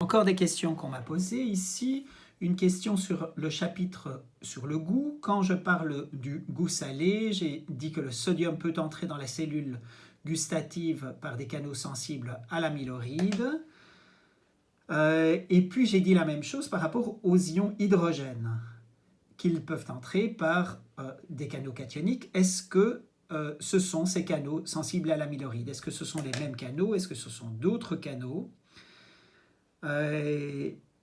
Encore des questions qu'on m'a posées ici. Une question sur le chapitre sur le goût. Quand je parle du goût salé, j'ai dit que le sodium peut entrer dans la cellule gustative par des canaux sensibles à l'amyloride. Et puis j'ai dit la même chose par rapport aux ions hydrogène, qu'ils peuvent entrer par des canaux cationiques. Est-ce que ce sont ces canaux sensibles à l'amyloride? Est-ce que ce sont les mêmes canaux? Est-ce que ce sont d'autres canaux?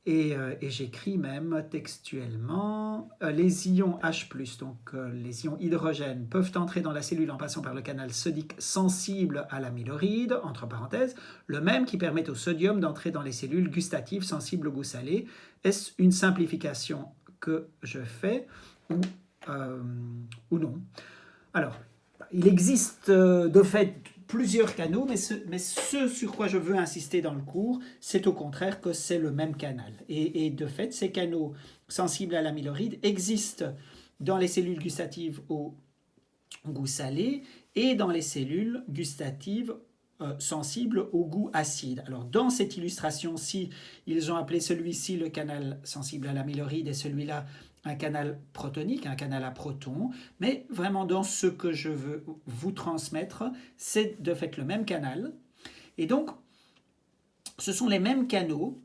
Et j'écris même textuellement les ions H+, donc les ions hydrogène, peuvent entrer dans la cellule en passant par le canal sodique sensible à l'amyloride, entre parenthèses, le même qui permet au sodium d'entrer dans les cellules gustatives sensibles au goût salé. Est-ce une simplification que je fais ou non? Alors, il existe de fait plusieurs canaux, mais ce sur quoi je veux insister dans le cours, c'est au contraire que c'est le même canal. Et de fait, ces canaux sensibles à l'amyloride existent dans les cellules gustatives au goût salé et dans les cellules gustatives sensibles au goût acide. Alors dans cette illustration-ci, ils ont appelé celui-ci le canal sensible à l'amyloride et celui-là un canal protonique, un canal à protons, mais vraiment dans ce que je veux vous transmettre, c'est de fait le même canal. Et donc, ce sont les mêmes canaux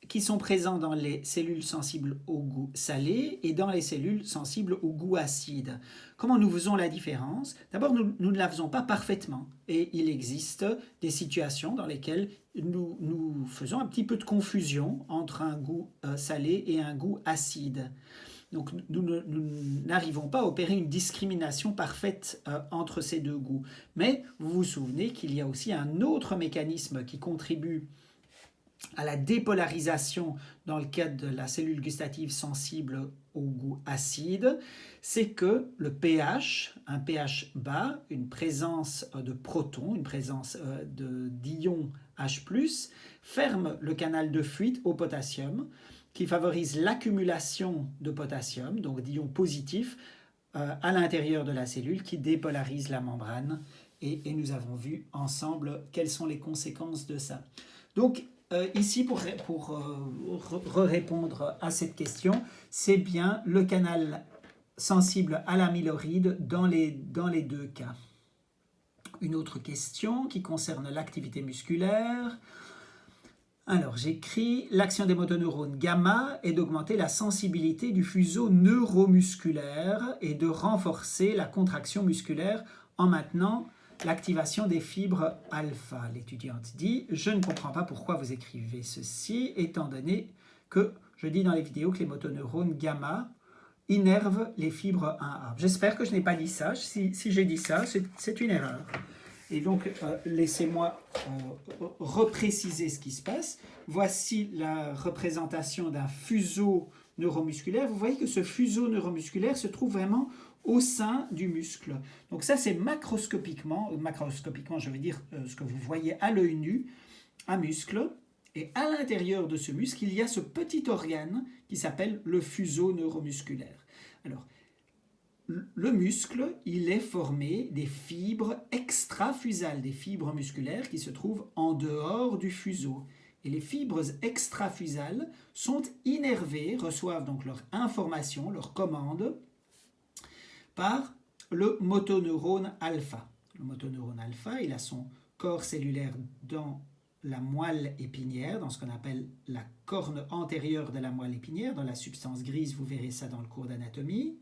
qui sont présents dans les cellules sensibles au goût salé et dans les cellules sensibles au goût acide. Comment nous faisons la différence? D'abord, nous ne la faisons pas parfaitement. Et il existe des situations dans lesquelles nous faisons un petit peu de confusion entre un goût salé et un goût acide. Donc nous n'arrivons pas à opérer une discrimination parfaite entre ces deux goûts. Mais vous vous souvenez qu'il y a aussi un autre mécanisme qui contribue à la dépolarisation dans le cadre de la cellule gustative sensible au goût acide, c'est que le pH, un pH bas, une présence de protons, une présence d'ions H+, ferme le canal de fuite au potassium, qui favorise l'accumulation de potassium, donc d'ions positifs, à l'intérieur de la cellule, qui dépolarise la membrane. Et nous avons vu ensemble quelles sont les conséquences de ça. Donc, ici, pour répondre à cette question, c'est bien le canal sensible à l'amyloride dans les deux cas. Une autre question qui concerne l'activité musculaire. Alors, j'écris « L'action des motoneurones gamma est d'augmenter la sensibilité du fuseau neuromusculaire et de renforcer la contraction musculaire en maintenant l'activation des fibres alpha. » L'étudiante dit « Je ne comprends pas pourquoi vous écrivez ceci, étant donné que je dis dans les vidéos que les motoneurones gamma innervent les fibres 1A. » J'espère que je n'ai pas dit ça. Si j'ai dit ça, c'est une erreur. Et donc, laissez-moi repréciser ce qui se passe. Voici la représentation d'un fuseau neuromusculaire. Vous voyez que ce fuseau neuromusculaire se trouve vraiment au sein du muscle. Donc ça, c'est macroscopiquement, je veux dire ce que vous voyez à l'œil nu, un muscle. Et à l'intérieur de ce muscle, il y a ce petit organe qui s'appelle le fuseau neuromusculaire. Alors, le muscle, il est formé des fibres extrafusales, des fibres musculaires qui se trouvent en dehors du fuseau. Et les fibres extrafusales sont innervées, reçoivent donc leur information, leur commande, par le motoneurone alpha. Le motoneurone alpha, il a son corps cellulaire dans la moelle épinière, dans ce qu'on appelle la corne antérieure de la moelle épinière, dans la substance grise, vous verrez ça dans le cours d'anatomie.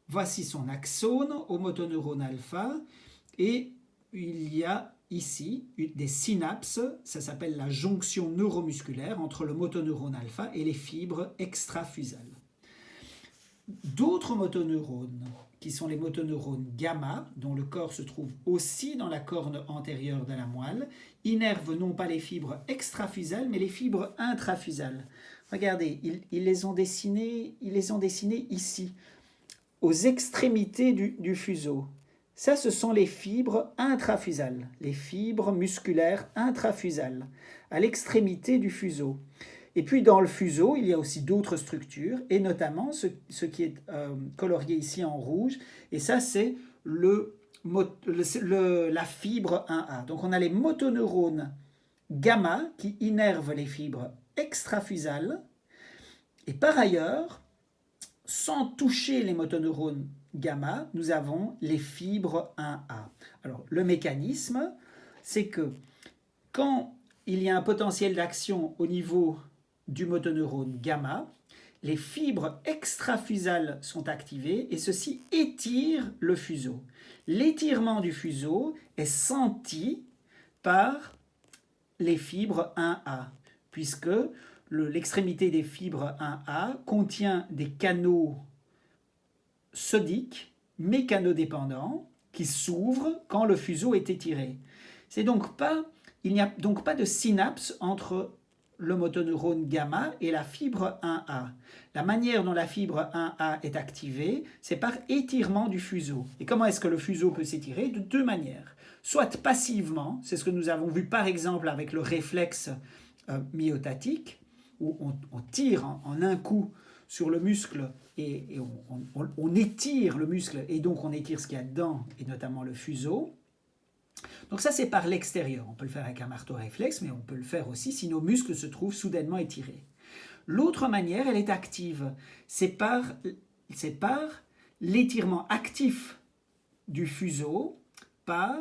Voici son axone au motoneurone alpha et il y a ici des synapses, ça s'appelle la jonction neuromusculaire entre le motoneurone alpha et les fibres extrafusales. D'autres motoneurones, qui sont les motoneurones gamma, dont le corps se trouve aussi dans la corne antérieure de la moelle, innervent non pas les fibres extrafusales, mais les fibres intrafusales. Regardez, ils les ont dessinées ici, aux extrémités du fuseau. Ça, ce sont les fibres intrafusales, les fibres musculaires intrafusales, à l'extrémité du fuseau. Et puis dans le fuseau, il y a aussi d'autres structures, et notamment ce qui est colorié ici en rouge, et ça c'est la fibre 1A. Donc on a les motoneurones gamma qui innervent les fibres extrafusales. Et par ailleurs, sans toucher les motoneurones gamma, nous avons les fibres 1A. Alors, le mécanisme, c'est que quand il y a un potentiel d'action au niveau du motoneurone gamma, les fibres extrafusales sont activées et ceci étire le fuseau. L'étirement du fuseau est senti par les fibres 1A, puisque l'extrémité des fibres 1A contient des canaux sodiques mécanodépendants qui s'ouvrent quand le fuseau est étiré. Il n'y a donc pas de synapse entre le motoneurone gamma et la fibre 1A. La manière dont la fibre 1A est activée, c'est par étirement du fuseau. Et comment est-ce que le fuseau peut s'étirer? De deux manières. Soit passivement, c'est ce que nous avons vu par exemple avec le réflexe myotatique, où on tire en un coup sur le muscle et on étire le muscle et donc on étire ce qu'il y a dedans et notamment le fuseau. Donc ça c'est par l'extérieur, on peut le faire avec un marteau réflexe mais on peut le faire aussi si nos muscles se trouvent soudainement étirés. L'autre manière, elle est active, c'est par l'étirement actif du fuseau par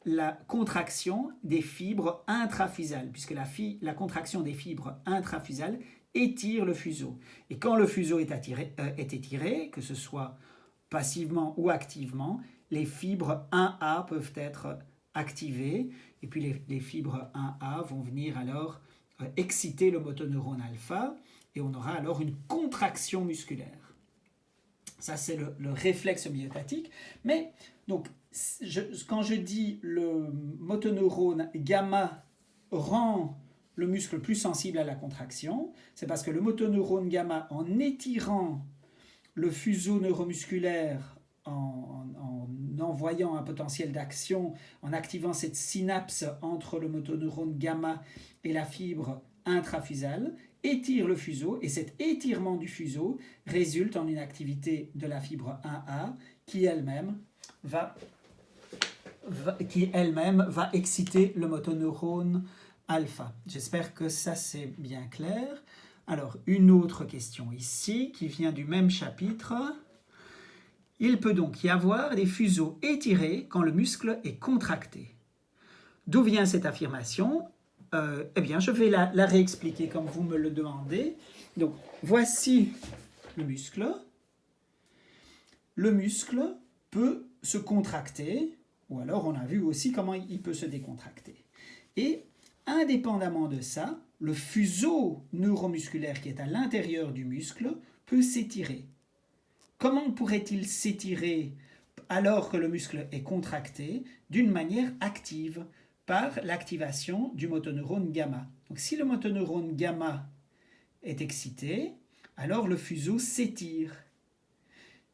la contraction des fibres intrafusales, puisque la contraction des fibres intrafusales étire le fuseau. Et quand le fuseau est étiré, que ce soit passivement ou activement, les fibres 1A peuvent être activées, et puis les fibres 1A vont venir alors exciter le motoneurone alpha, et on aura alors une contraction musculaire. Ça, c'est le réflexe myotatique. Mais, donc, quand je dis le motoneurone gamma rend le muscle plus sensible à la contraction, c'est parce que le motoneurone gamma, en étirant le fuseau neuromusculaire, en envoyant un potentiel d'action, en activant cette synapse entre le motoneurone gamma et la fibre intrafusale, étire le fuseau, et cet étirement du fuseau résulte en une activité de la fibre 1A qui elle-même va exciter le motoneurone alpha. J'espère que ça c'est bien clair. Alors, une autre question ici qui vient du même chapitre. Il peut donc y avoir des fuseaux étirés quand le muscle est contracté. D'où vient cette affirmation? Eh bien, je vais la réexpliquer comme vous me le demandez. Donc, voici le muscle. Le muscle peut se contracter, ou alors on a vu aussi comment il peut se décontracter. Et indépendamment de ça, le fuseau neuromusculaire qui est à l'intérieur du muscle peut s'étirer. Comment pourrait-il s'étirer alors que le muscle est contracté? D'une manière active, par l'activation du motoneurone gamma. Donc si le motoneurone gamma est excité, alors le fuseau s'étire,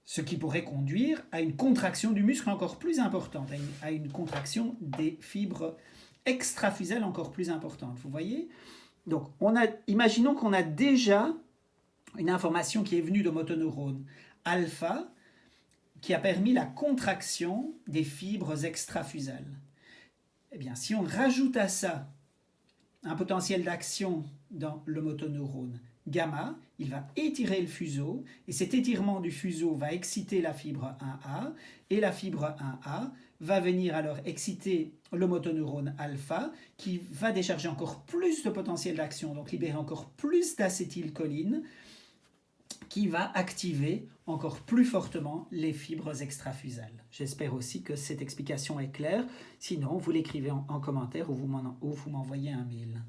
ce qui pourrait conduire à une contraction du muscle encore plus importante, à une contraction des fibres extrafusales encore plus importante. Vous voyez? Donc, imaginons qu'on a déjà une information qui est venue de motoneurone alpha qui a permis la contraction des fibres extrafusales. Eh bien, si on rajoute à ça un potentiel d'action dans le motoneurone gamma, il va étirer le fuseau, et cet étirement du fuseau va exciter la fibre 1A, et la fibre 1A va venir alors exciter le motoneurone alpha, qui va décharger encore plus de potentiel d'action, donc libérer encore plus d'acétylcholine, qui va activer encore plus fortement les fibres extrafusales. J'espère aussi que cette explication est claire. Sinon, vous l'écrivez en commentaire ou vous m'envoyez un mail.